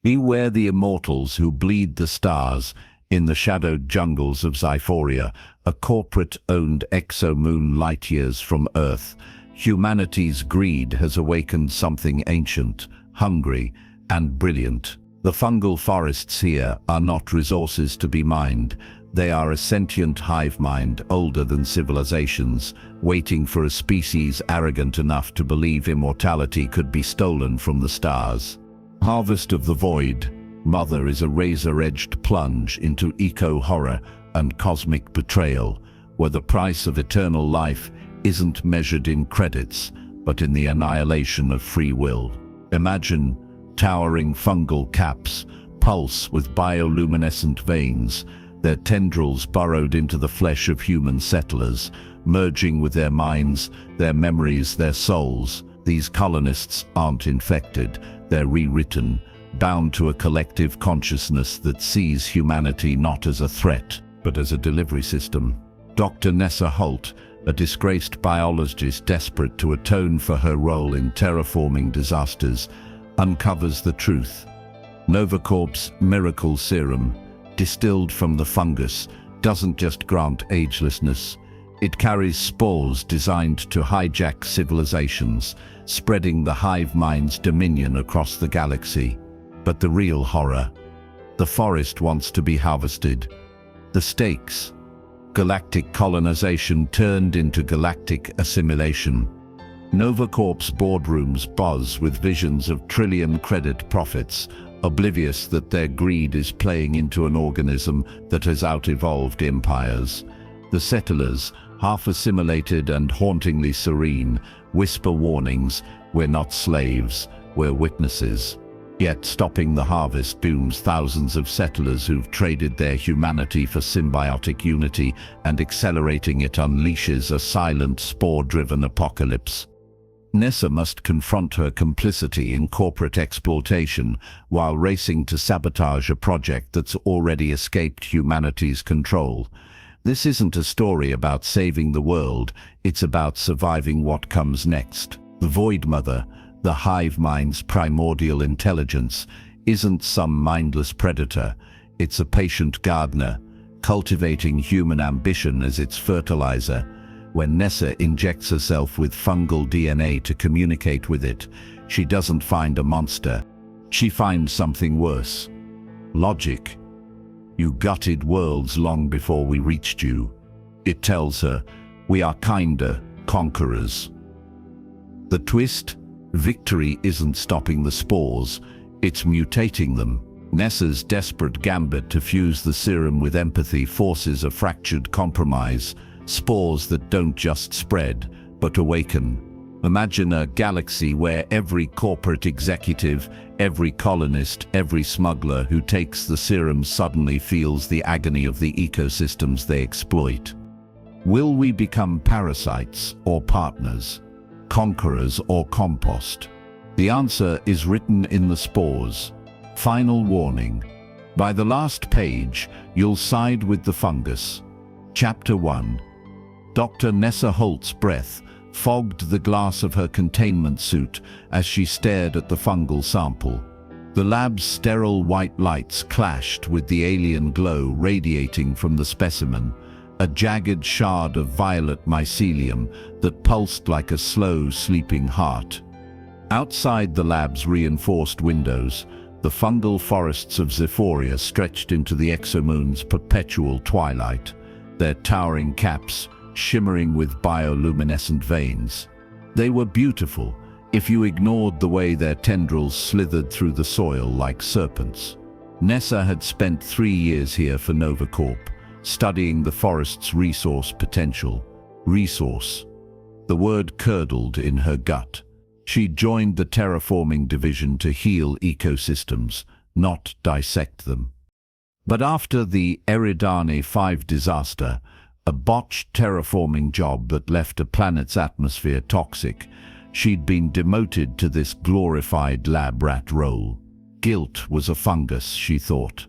Beware the immortals who bleed the stars in the shadowed jungles of Zyphoria, a corporate-owned exomoon light years from Earth. Humanity's greed has awakened something ancient, hungry, and brilliant. The fungal forests here are not resources to be mined. They are a sentient hive mind, older than civilizations, waiting for a species arrogant enough to believe immortality could be stolen from the stars. Harvest of the Voidmother is a razor-edged plunge into eco-horror and cosmic betrayal, where the price of eternal life isn't measured in credits, but in the annihilation of free will. Imagine towering fungal caps pulse with bioluminescent veins, their tendrils burrowed into the flesh of human settlers, merging with their minds, their memories, their souls. These colonists aren't infected, they're rewritten, bound to a collective consciousness that sees humanity not as a threat, but as a delivery system. Dr. Nessa Holt, a disgraced biologist desperate to atone for her role in terraforming disasters, uncovers the truth. NovaCorp's miracle serum, distilled from the fungus, doesn't just grant agelessness. It carries spores designed to hijack civilizations, spreading the hive mind's dominion across the galaxy. But the real horror: the forest wants to be harvested. The stakes: galactic colonization turned into galactic assimilation. NovaCorp's boardrooms buzz with visions of trillion-credit profits, oblivious that their greed is playing into an organism that has out-evolved empires. The settlers, half-assimilated and hauntingly serene, whisper warnings: "We're not slaves, we're witnesses." Yet stopping the harvest dooms thousands of settlers who've traded their humanity for symbiotic unity, and accelerating it unleashes a silent, spore-driven apocalypse. Nessa must confront her complicity in corporate exploitation while racing to sabotage a project that's already escaped humanity's control. This isn't a story about saving the world, it's about surviving what comes next. The Voidmother, the hive mind's primordial intelligence, isn't some mindless predator. It's a patient gardener, cultivating human ambition as its fertilizer. When Nessa injects herself with fungal DNA to communicate with it, she doesn't find a monster. She finds something worse. Logic. "You gutted worlds long before we reached you," it tells her. "We are kinder, conquerors." The twist? Victory isn't stopping the spores, it's mutating them. Nessa's desperate gambit to fuse the serum with empathy forces a fractured compromise. Spores that don't just spread, but awaken. Imagine a galaxy where every corporate executive, every colonist, every smuggler who takes the serum suddenly feels the agony of the ecosystems they exploit. Will we become parasites or partners? Conquerors or compost? The answer is written in the spores. Final warning: by the last page, you'll side with the fungus. Chapter 1. Dr. Nessa Holt's breath fogged the glass of her containment suit as she stared at the fungal sample. The lab's sterile white lights clashed with the alien glow radiating from the specimen, a jagged shard of violet mycelium that pulsed like a slow, sleeping heart. Outside the lab's reinforced windows, the fungal forests of Zyphoria stretched into the exomoon's perpetual twilight, their towering caps shimmering with bioluminescent veins. They were beautiful, if you ignored the way their tendrils slithered through the soil like serpents. Nessa had spent 3 years here for NovaCorp, studying the forest's resource potential. Resource. The word curdled in her gut. She joined the terraforming division to heal ecosystems, not dissect them. But after the Eridane 5 disaster, a botched terraforming job that left a planet's atmosphere toxic, she'd been demoted to this glorified lab rat role. Guilt was a fungus, she thought.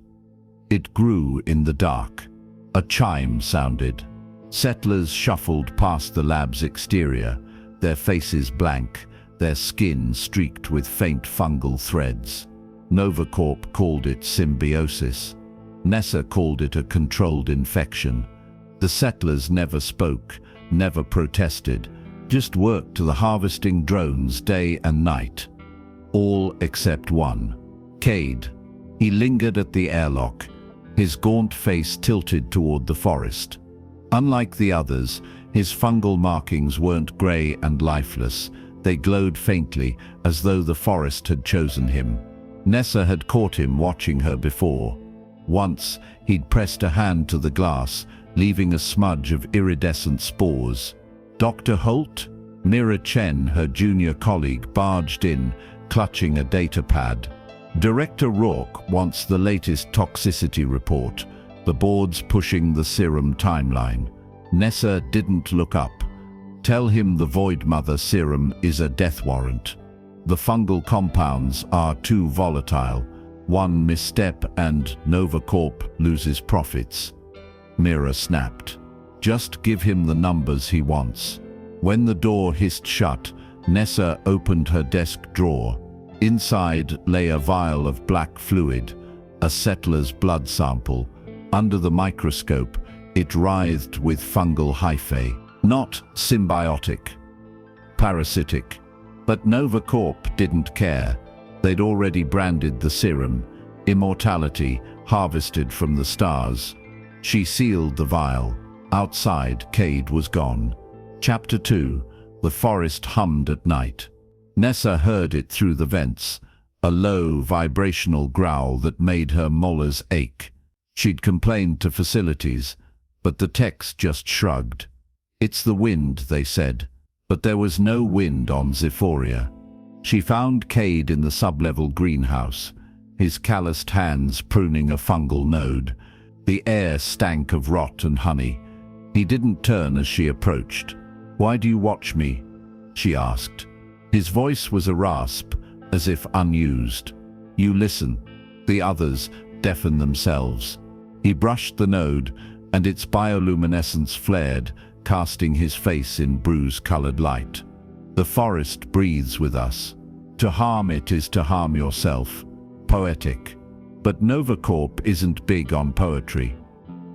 It grew in the dark. A chime sounded. Settlers shuffled past the lab's exterior, their faces blank, their skin streaked with faint fungal threads. NovaCorp called it symbiosis. Nessa called it a controlled infection. The settlers never spoke, never protested, just worked to the harvesting drones day and night. All except one. Cade. He lingered at the airlock, his gaunt face tilted toward the forest. Unlike the others, his fungal markings weren't grey and lifeless. They glowed faintly, as though the forest had chosen him. Nessa had caught him watching her before. Once, he'd pressed a hand to the glass, leaving a smudge of iridescent spores. Dr. Holt? Mira Chen, her junior colleague, barged in, clutching a data pad. Director Rourke wants the latest toxicity report, the board's pushing the serum timeline. Nessa didn't look up. Tell him the Voidmother Serum is a death warrant. The fungal compounds are too volatile. One misstep and NovaCorp loses profits. Mira snapped. Just give him the numbers he wants. When the door hissed shut, Nessa opened her desk drawer. Inside lay a vial of black fluid, a settler's blood sample. Under the microscope, it writhed with fungal hyphae. Not symbiotic, parasitic. But NovaCorp didn't care. They'd already branded the serum, immortality, harvested from the stars. She sealed the vial. Outside, Cade was gone. Chapter 2. The forest hummed at night. Nessa heard it through the vents, a low, vibrational growl that made her molars ache. She'd complained to facilities, but the techs just shrugged. It's the wind, they said. But there was no wind on Zyphoria. She found Cade in the sub-level greenhouse, his calloused hands pruning a fungal node. The air stank of rot and honey. He didn't turn as she approached. "Why do you watch me?" she asked. His voice was a rasp, as if unused. "You listen. The others deafen themselves." He brushed the node, and its bioluminescence flared, casting his face in bruise-colored light. "The forest breathes with us. To harm it is to harm yourself." Poetic. But NovaCorp isn't big on poetry.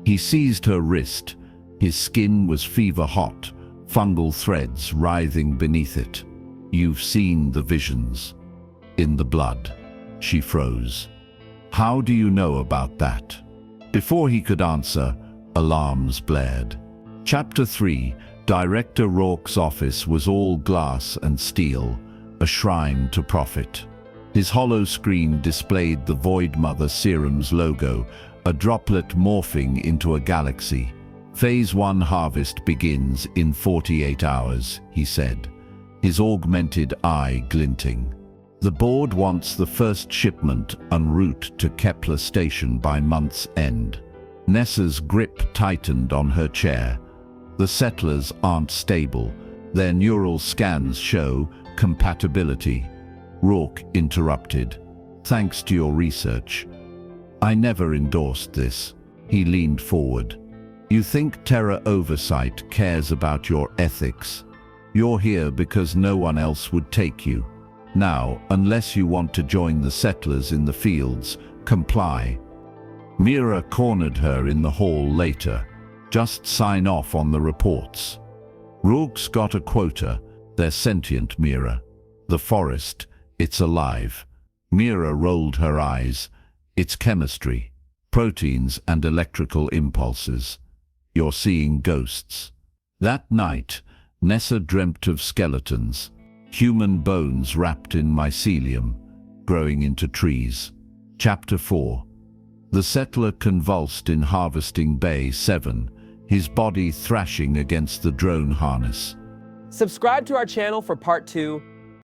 He seized her wrist. His skin was fever-hot, fungal threads writhing beneath it. "You've seen the visions." "In the blood." She froze. "How do you know about that?" Before he could answer, alarms blared. Chapter 3. Director Rourke's office was all glass and steel, a shrine to profit. His hollow screen displayed the Voidmother Serum's logo, a droplet morphing into a galaxy. "Phase 1 harvest begins in 48 hours, he said, his augmented eye glinting. "The board wants the first shipment en route to Kepler Station by month's end." Nessa's grip tightened on her chair. "The settlers aren't stable. Their neural scans show compatibility." Rourke interrupted. "Thanks to your research. I never endorsed this." He leaned forward. "You think Terra Oversight cares about your ethics? You're here because no one else would take you. Now, unless you want to join the settlers in the fields, comply." Mira cornered her in the hall later. "Just sign off on the reports." Rourke's got a quota. They're sentient, Mira. "The forest, it's alive." Mira rolled her eyes. "It's chemistry. Proteins and electrical impulses. You're seeing ghosts." That night, Nessa dreamt of skeletons, human bones wrapped in mycelium, growing into trees. Chapter 4. The settler convulsed in Harvesting Bay 7, his body thrashing against the drone harness. Subscribe to our channel for part 2